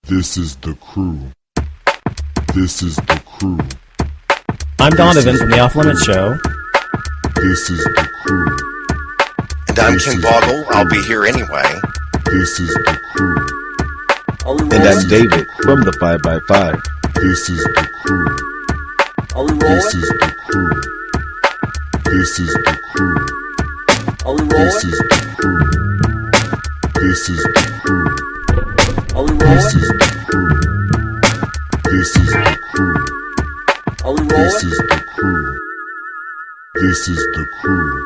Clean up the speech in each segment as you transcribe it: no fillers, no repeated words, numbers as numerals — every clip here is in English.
This is the crew. This is the crew. I'm Donovan from the Off Limits Show. This is the crew. And I'm Ken Boggle. I'll be here anyway. This is the crew. And I'm David from the 5x5. This is the crew. This is the crew. This is the crew. This is the crew. This is the crew. This is the crew. This is the crew. This is the crew. This is the crew.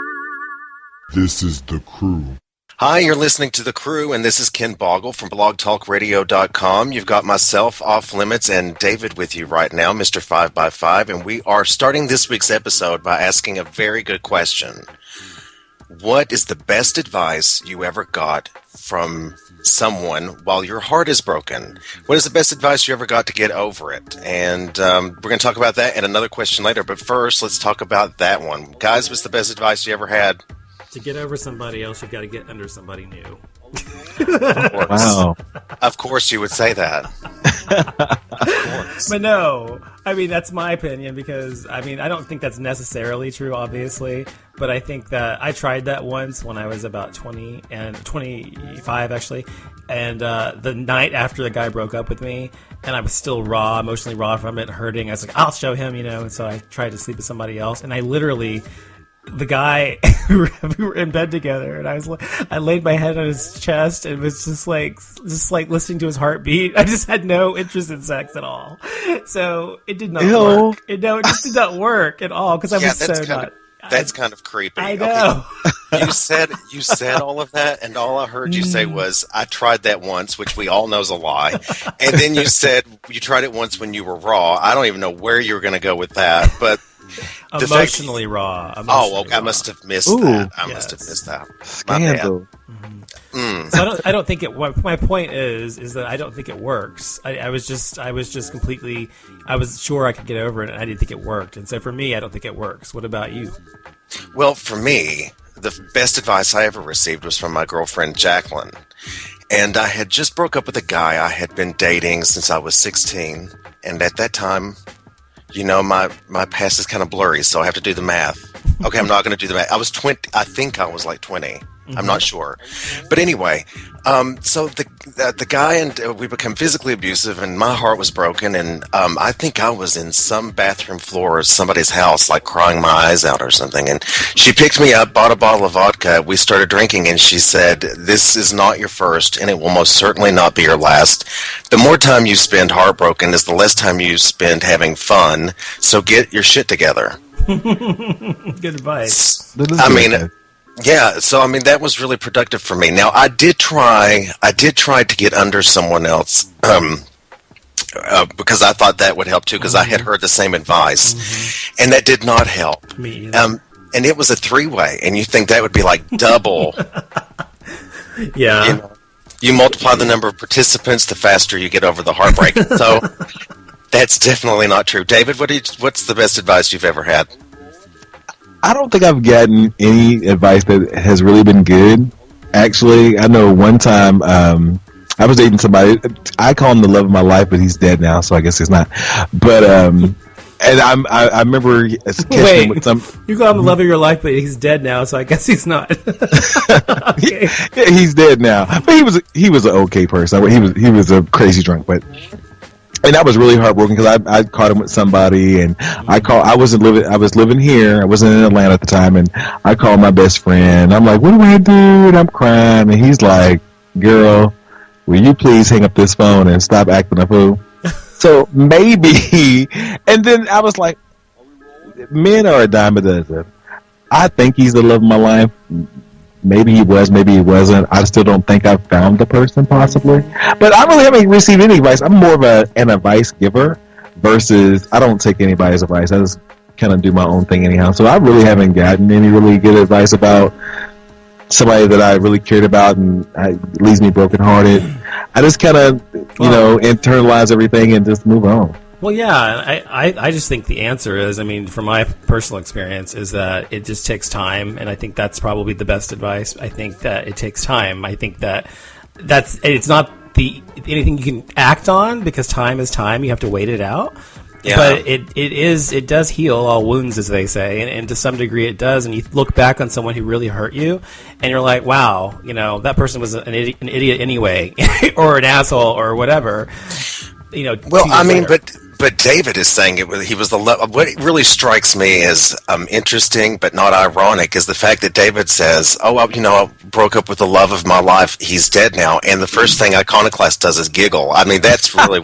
This is the crew. Hi, you're listening to The Crew, and this is Ken Boggle from blogtalkradio.com. You've got myself, Off Limits, and David with you right now, Mr. 5x5, and we are starting this week's episode by asking a very good question. What is the best advice you ever got from someone while your heart is broken? What is the best advice you ever got to get over it? And we're going to talk about that and another question later, but first, let's talk about that one. Guys, what's the best advice you ever had? To get over somebody else, you've got to get under somebody new. Of course. Wow. Of course you would say that. Of course. But no, I mean, that's my opinion because, I mean, I don't think that's necessarily true, obviously, but I think that I tried that once when I was about 20 and 25, actually, and the night after the guy broke up with me, and I was still raw, emotionally raw from it, hurting, I was like, I'll show him, you know, and so I tried to sleep with somebody else, and I literally... The guy, we were in bed together, and I laid my head on his chest, and was just like listening to his heartbeat. I just had no interest in sex at all, so it did not work. It just did not work at all because I was so not. That's kind of creepy. I know. Okay. You said all of that, and all I heard you say was, "I tried that once," which we all know is a lie. And then you said you tried it once when you were raw. I don't even know where you were going to go with that, but. Emotionally raw. I must have missed that. I must have missed that. Scandal. So I don't think it. My point is that I don't think it works. I was just completely. I was sure I could get over it, and I didn't think it worked. And so for me, I don't think it works. What about you? Well, for me, the best advice I ever received was from my girlfriend Jacqueline, and I had just broke up with a guy I had been dating since I was 16, and at that time. You know, my past is kind of blurry, so I have to do the math. Okay, I'm not going to do the math. I was 20. I think I was like 20. Mm-hmm. I'm not sure. But anyway, so the guy and we become physically abusive, and my heart was broken, and I think I was in some bathroom floor of somebody's house, like crying my eyes out or something. And she picked me up, bought a bottle of vodka. We started drinking, and she said, "This is not your first, and it will most certainly not be your last. The more time you spend heartbroken is the less time you spend having fun. So get your shit together." Good advice. I mean. Yeah, so I mean that was really productive for me. Now I did try to get under someone else because I thought that would help too because I had heard the same advice, and that did not help. Me either. And it was a three-way, and you think that would be like double? Yeah. You know, you multiply the number of participants, the faster you get over the heartbreak. So that's definitely not true. David, what's the best advice you've ever had? I don't think I've gotten any advice that has really been good. Actually, I know one time I was dating somebody. I call him the love of my life, but he's dead now, so I guess he's not. But and I remember catching him with some. You call him the love of your life, but he's dead now, so I guess he's not. Okay. Yeah, he's dead now, but he was an okay person. He was a crazy drunk, but. And I was really heartbroken because I caught him with somebody, and I was living here. I wasn't in Atlanta at the time, and I called my best friend. I'm like, "What do I do?" And I'm crying, and he's like, "Girl, will you please hang up this phone and stop acting a fool?" So maybe, and then I was like, "Men are a dime a dozen." I think he's the love of my life. Maybe he was, maybe he wasn't. I still don't think I've found the person, possibly. But I really haven't received any advice. I'm more of an advice giver versus I don't take anybody's advice. I just kind of do my own thing anyhow. So I really haven't gotten any really good advice about somebody that I really cared about and it leaves me brokenhearted. I just kind of, internalize everything and just move on. Well, yeah, I just think the answer is, I mean, from my personal experience, is that it just takes time, and I think that's probably the best advice. I think that it takes time. I think that it's not anything you can act on, because time is time. You have to wait it out. Yeah. But it does heal all wounds, as they say, and to some degree it does. And you look back on someone who really hurt you, and you're like, wow, that person was an idiot anyway, or an asshole, or whatever. Well, I mean, but David is saying he was the love. What really strikes me as interesting but not ironic is the fact that David says, "Oh, I broke up with the love of my life. He's dead now." And the first thing Iconoclast does is giggle. I mean, that's really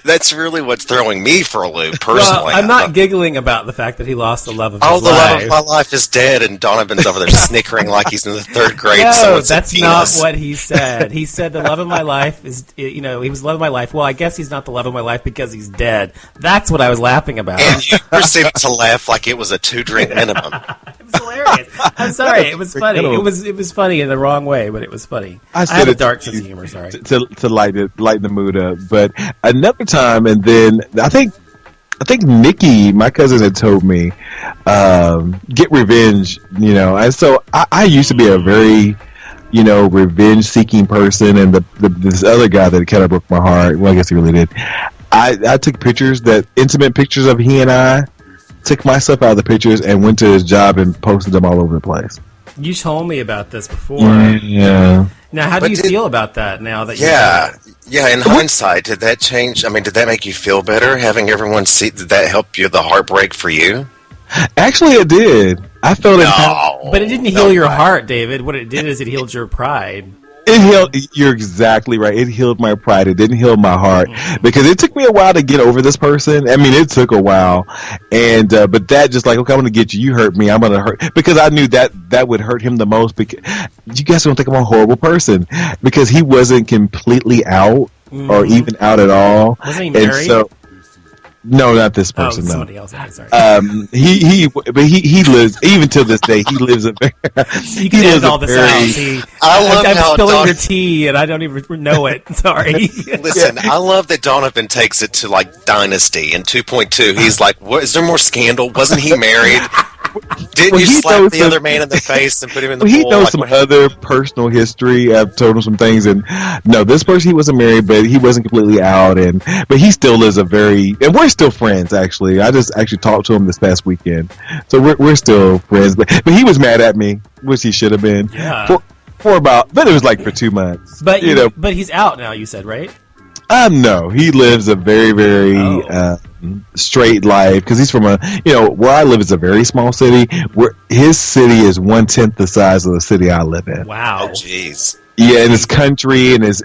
that's really what's throwing me for a loop personally. Well, I'm not giggling about the fact that he lost the love of his life. The love of my life is dead, and Donovan's over there snickering like he's in the third grade. No, that's not what he said. He said the love of my life is, he was the love of my life. Well, I guess he's not the love of my life because he's dead. That's what I was laughing about. And you proceeded to laugh like it was a 2-drink minimum. It was hilarious. I'm sorry. It was funny. It was funny in the wrong way, but it was funny. I have a dark sense of humor. Sorry. To lighten the mood up. But another time, and then I think Nikki, my cousin, had told me, get revenge. And so I used to be a very revenge-seeking person, and this other guy that kind of broke my heart. Well, I guess he really did. I took pictures, intimate pictures of he and I, took myself out of the pictures, and went to his job and posted them all over the place. You told me about this before. Yeah. Now, how do you feel about that now that Yeah, in hindsight, did that change? I mean, did that make you feel better, having everyone see? Did that help you, the heartbreak for you? Actually, it did. I felt it. But it didn't heal your heart, David. What it did is it healed your pride. It healed. You're exactly right. It healed my pride. It didn't heal my heart because it took me a while to get over this person. I mean, it took a while, and but that just like, okay, I'm gonna get you. You hurt me. I'm gonna hurt because I knew that would hurt him the most. Because you guys don't think I'm a horrible person because he wasn't completely out or even out at all. Wasn't he married? And so, no, not this person. Somebody else. Okay, sorry. He lives even to this day. He lives a very. You can edit all this out. See, I'm spilling your tea, and I don't even know it. Sorry. Listen, I love that Donovan takes it to like Dynasty in 2.2. He's like, "What? Is there more scandal? Wasn't he married? Didn't you slap the other man in the face and put him in the pool?" He knows some other personal history. I've told him some things, and no, this person, he wasn't married, but he wasn't completely out, but he still is and we're still friends. Actually, I just actually talked to him this past weekend, so we're still friends. But he was mad at me, which he should have been. Yeah. But it was like for 2 months. But but he's out now. You said, right? No, he lives a very, very straight life because he's from where I live is a very small city. Where his city is 1/10 the size of the city I live in. Wow. Oh, jeez. Yeah, and it's country, and it's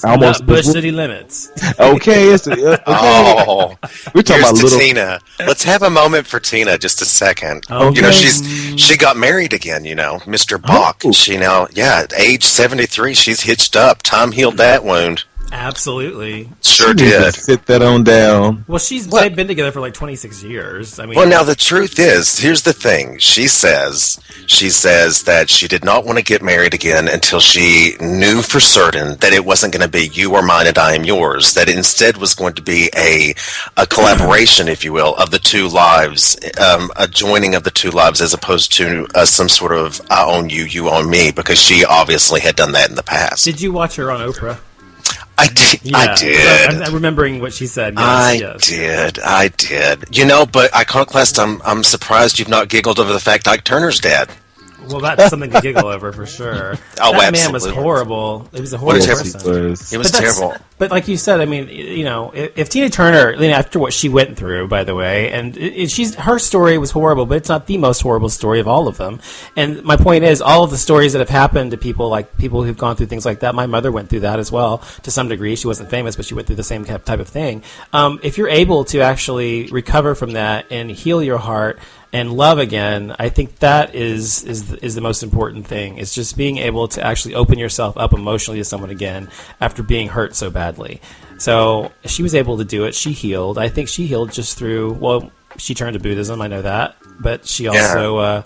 almost Bush city limits. Okay, okay. Oh, we're talking about little Tina. Let's have a moment for Tina, just a second. Okay. She got married again. Mr. Bach. Oh. She now, at age 73, she's hitched up. Time healed that wound. Absolutely. Sure did. Sit that on down. Well, they've been together for like 26 years. I mean, well, now the truth is, here's the thing. She says that she did not want to get married again until she knew for certain that it wasn't going to be you are mine and I am yours. That it instead was going to be a collaboration, if you will, of the two lives, a joining of the two lives, as opposed to some sort of I own you, you own me, because she obviously had done that in the past. Did you watch her on Oprah? I did. Yeah. I did. I'm remembering what she said. Yes, I did. But Iconoclast, I'm surprised you've not giggled over the fact Ike Turner's dead. Well, that's something to giggle over for sure. Oh, that absolutely. man was horrible. He was a horrible person. It was terrible. But like you said, I mean, if Tina Turner, after what she went through, by the way, and her story was horrible, but it's not the most horrible story of all of them. And my point is, all of the stories that have happened to people, like people who've gone through things like that, my mother went through that as well, to some degree. She wasn't famous, but she went through the same type of thing. If you're able to actually recover from that and heal your heart and love again, I think that is the most important thing. It's just being able to actually open yourself up emotionally to someone again after being hurt so badly. So she was able to do it. She healed. I think she healed just through, she turned to Buddhism, I know that, but she also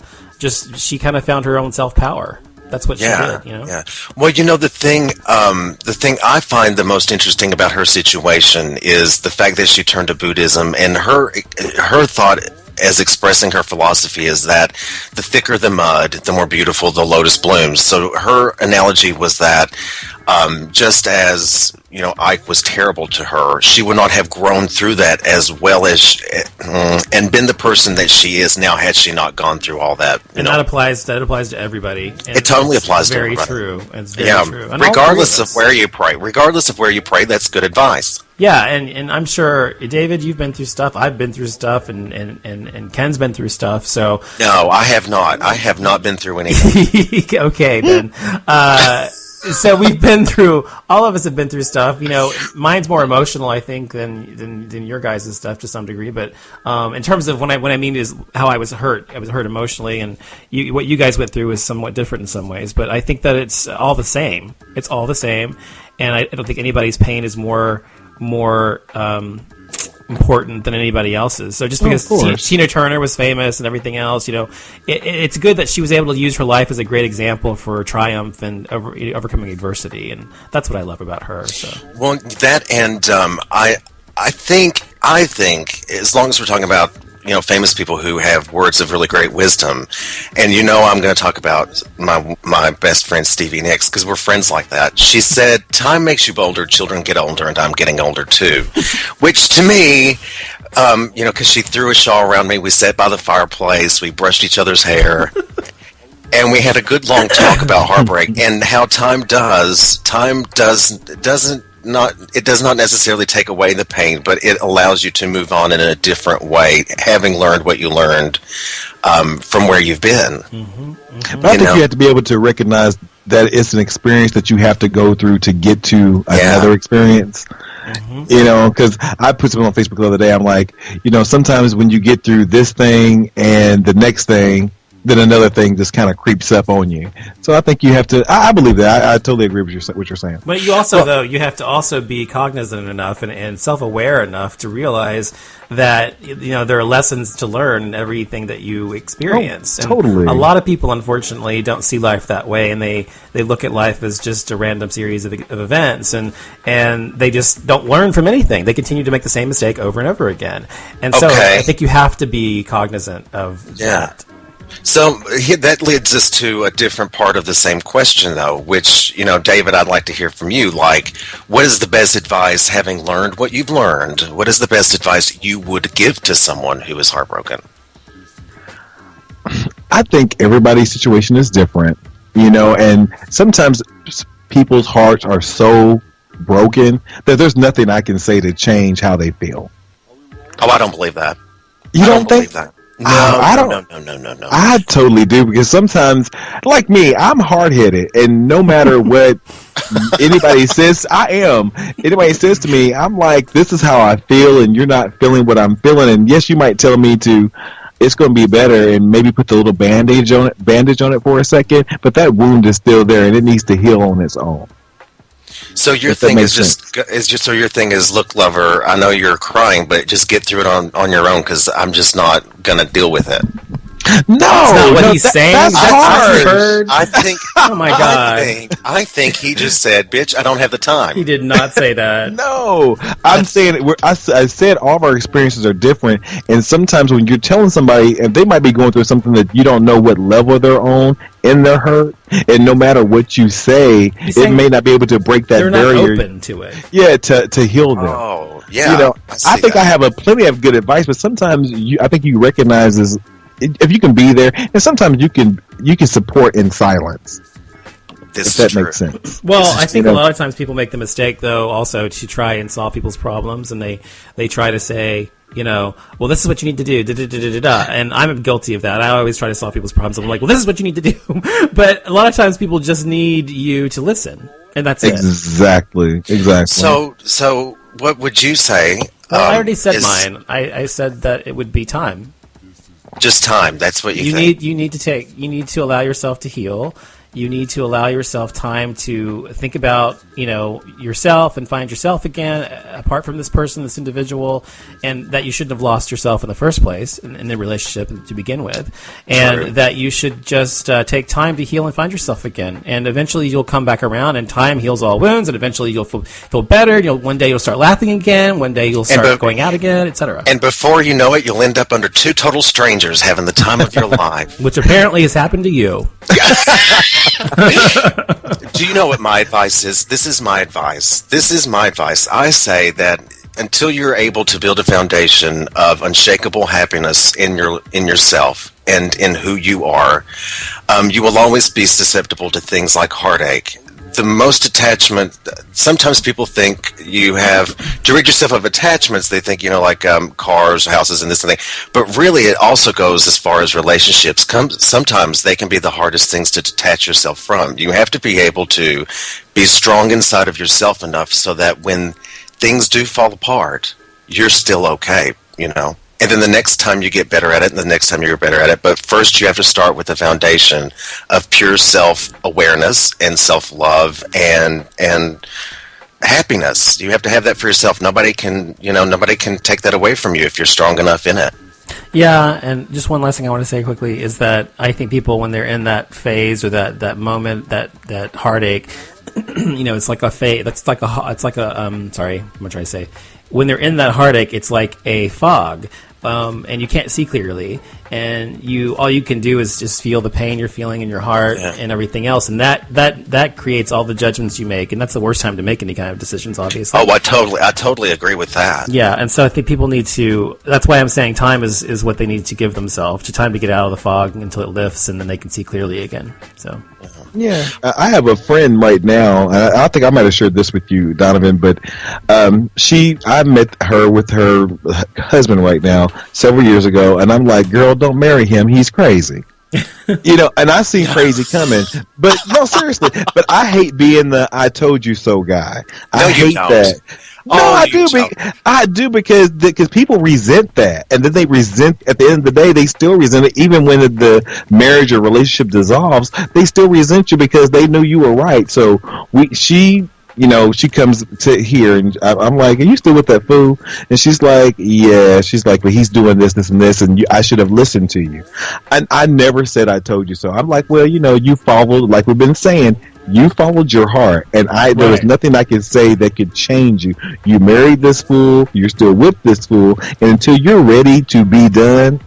she kind of found her own self-power. That's what she did, Yeah. Well, the thing I find the most interesting about her situation is the fact that she turned to Buddhism, and her thought as expressing her philosophy is that the thicker the mud, the more beautiful the lotus blooms. So her analogy was that just as Ike was terrible to her, she would not have grown through that as well as and been the person that she is now had she not gone through all that. And that applies to everybody. And it totally applies to everybody. Very true. It's very true. And regardless of where you pray, that's good advice. Yeah, and I'm sure, David, you've been through stuff. I've been through stuff, and Ken's been through stuff. So no, I have not. I have not been through anything. Okay, then. So all of us have been through stuff. Mine's more emotional, I think, than your guys' stuff to some degree. But in terms of what I mean is how I was hurt emotionally, and what you guys went through is somewhat different in some ways. But I think that it's all the same. It's all the same, and I don't think anybody's pain is more important than anybody else's. So just because Tina Turner was famous and everything else, it's good that she was able to use her life as a great example for triumph and overcoming adversity, and that's what I love about her. So well, that and I think as long as we're talking about famous people who have words of really great wisdom, and I'm going to talk about my best friend Stevie Nicks because we're friends like that. She said, "Time makes you bolder, children get older, and I'm getting older too," which to me, because she threw a shawl around me, we sat by the fireplace, we brushed each other's hair. And we had a good long talk about heartbreak and how it does not necessarily take away the pain, but it allows you to move on in a different way, having learned what you learned from where you've been. Mm-hmm. Mm-hmm. But I think you have to be able to recognize that it's an experience that you have to go through to get to another experience. Mm-hmm. Because I put something on Facebook the other day. I'm like, sometimes when you get through this thing and the next thing, then another thing just kind of creeps up on you. So I think you have to. I believe that. I totally agree with what you're saying. But you also, you have to also be cognizant enough and self-aware enough to realize that there are lessons to learn in everything that you experience. Oh, totally. And a lot of people, unfortunately, don't see life that way, and they look at life as just a random series of events, and they just don't learn from anything. They continue to make the same mistake over and over again. And so I think you have to be cognizant of that. So that leads us to a different part of the same question, though, which, David, I'd like to hear from you. Like, what is the best advice, having learned what you've learned, what is the best advice you would give to someone who is heartbroken? I think everybody's situation is different, and sometimes people's hearts are so broken that there's nothing I can say to change how they feel. Oh, I don't believe that. You don't think that? No, I don't. No. I totally do, because sometimes, like me, I'm hard-headed, and no matter what anybody says, anybody says to me, I'm like, this is how I feel, and you're not feeling what I'm feeling, and yes, you might tell me it's going to be better, and maybe put the little bandage on it for a second, but that wound is still there, and it needs to heal on its own. So your thing is look, lover, I know you're crying, but just get through it on your own, because I'm just not going to deal with it. No, that's not what he's saying. That's hard. I think. Oh my god! I think he just said, "Bitch, I don't have the time." He did not say that. No, I'm saying I said all of our experiences are different, and sometimes when you're telling somebody, and they might be going through something that you don't know what level they're on in their hurt, and no matter what you say, it may not be able to break that barrier. They're not open to it. Yeah, to heal them. Oh, yeah. I think I have plenty of good advice, but sometimes I think you recognize this. If you can be there, and sometimes you can support in silence. If that makes sense. Well, I think a lot of times people make the mistake, though, also to try and solve people's problems, and they try to say, well, this is what you need to do, and I'm guilty of that. I always try to solve people's problems. I'm like, well, this is what you need to do. But a lot of times people just need you to listen, and that's it. Exactly. So what would you say? Well, I already said mine. I said that it would be time. Just time. That's what you think. You need to allow yourself to heal. you need to allow yourself time to think about, yourself and find yourself again, apart from this person, this individual, and that you shouldn't have lost yourself in the first place in the relationship to begin with, and that you should just take time to heal and find yourself again. And eventually you'll come back around, and time heals all wounds, and eventually you'll feel better. One day you'll start laughing again, one day you'll start going out again, etc. And before you know it, you'll end up under two total strangers having the time of your life. Which apparently has happened to you. Do you know what my advice is? This is my advice. I say that until you're able to build a foundation of unshakable happiness in yourself and in who you are, you will always be susceptible to things like heartache. The most attachment, sometimes people think you have, to rid yourself of attachments, they think, like cars, houses, and this and that. But really, it also goes as far as relationships. Sometimes they can be the hardest things to detach yourself from. You have to be able to be strong inside of yourself enough so that when things do fall apart, you're still okay, And then the next time you get better at it, and the next time you're better at it. But first you have to start with the foundation of pure self-awareness and self-love and happiness. You have to have that for yourself. Nobody can take that away from you if you're strong enough in it. Yeah, and just one last thing I want to say quickly is that I think people, when they're in that phase or that moment, that heartache, it's like a phase. Sorry, I'm gonna try to say. When they're in that heartache, it's like a fog. And you can't see clearly, and all you can do is just feel the pain you're feeling in your heart and everything else, and that creates all the judgments you make, and that's the worst time to make any kind of decisions, obviously. Oh, I totally agree with that. Yeah, and so I think people need to. That's why I'm saying time is what they need to give themselves, time to get out of the fog until it lifts, and then they can see clearly again. So. Yeah, I have a friend right now. I think I might have shared this with you, Donovan, but I met her with her husband right now several years ago, and I'm like, girl, don't marry him. He's crazy. And I see crazy coming. But no, seriously. But I hate being the "I told you so" guy. I hate that. No, I do. I do because people resent that, and then they resent. At the end of the day, they still resent it. Even when the marriage or relationship dissolves, they still resent you because they knew you were right. So she comes to here, and I'm like, "Are you still with that fool?" And she's like, "Yeah." She's like, "But he's doing this, this, and this, and I should have listened to you." And I never said I told you so. I'm like, well, you followed, like we've been saying. You followed your heart, and there was nothing I could say that could change you. You married this fool, you're still with this fool, and until you're ready to be done,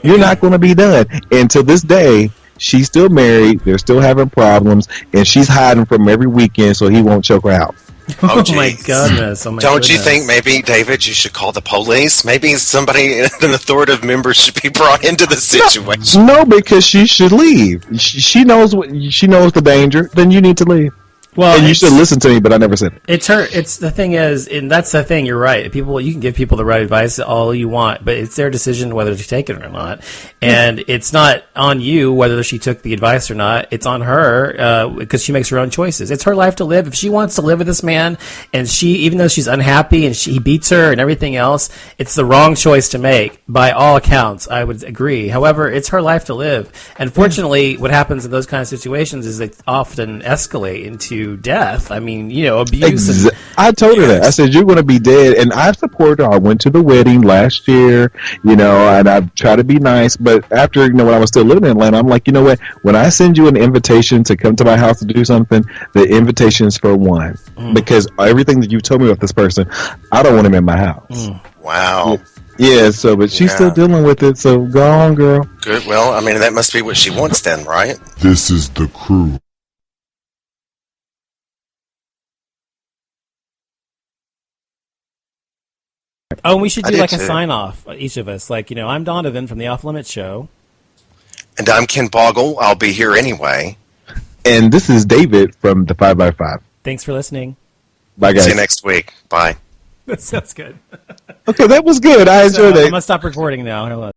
you're not going to be done. And to this day, she's still married, they're still having problems, and she's hiding from every weekend so he won't choke her out. Oh my goodness! Don't you think maybe, David, you should call the police? Maybe somebody, an authoritative member, should be brought into the situation. No, because she should leave. She knows the danger. Then you need to leave. Well, and you should listen to me, but I never said it. It's her. It's the thing is, and that's the thing. You're right. You can give people the right advice all you want, but it's their decision whether to take it or not. And it's not on you whether she took the advice or not. It's on her because she makes her own choices. It's her life to live. If she wants to live with this man, and even though she's unhappy and he beats her and everything else, it's the wrong choice to make by all accounts. I would agree. However, it's her life to live. And fortunately, what happens in those kind of situations is they often escalate into death. I mean, abuse. I told her that. I said, you're going to be dead. And I supported her. I went to the wedding last year, and I tried to be nice. But after, when I was still living in Atlanta, I'm like, you know what? When I send you an invitation to come to my house to do something, the invitation is for one. Because everything that you told me about this person, I don't want him in my house. Wow. Yeah, but she's still dealing with it. So go on, girl. Good. Well, I mean, that must be what she wants then, right? This is the crew. Oh, and we should do like a sign-off, each of us. Like, I'm Donovan from the Off Limits Show. And I'm Ken Boggle. I'll be here anyway. And this is David from the 5x5. Thanks for listening. Bye, guys. See you next week. Bye. That sounds good. Okay, that was good. I enjoyed it. I'm going to stop recording now.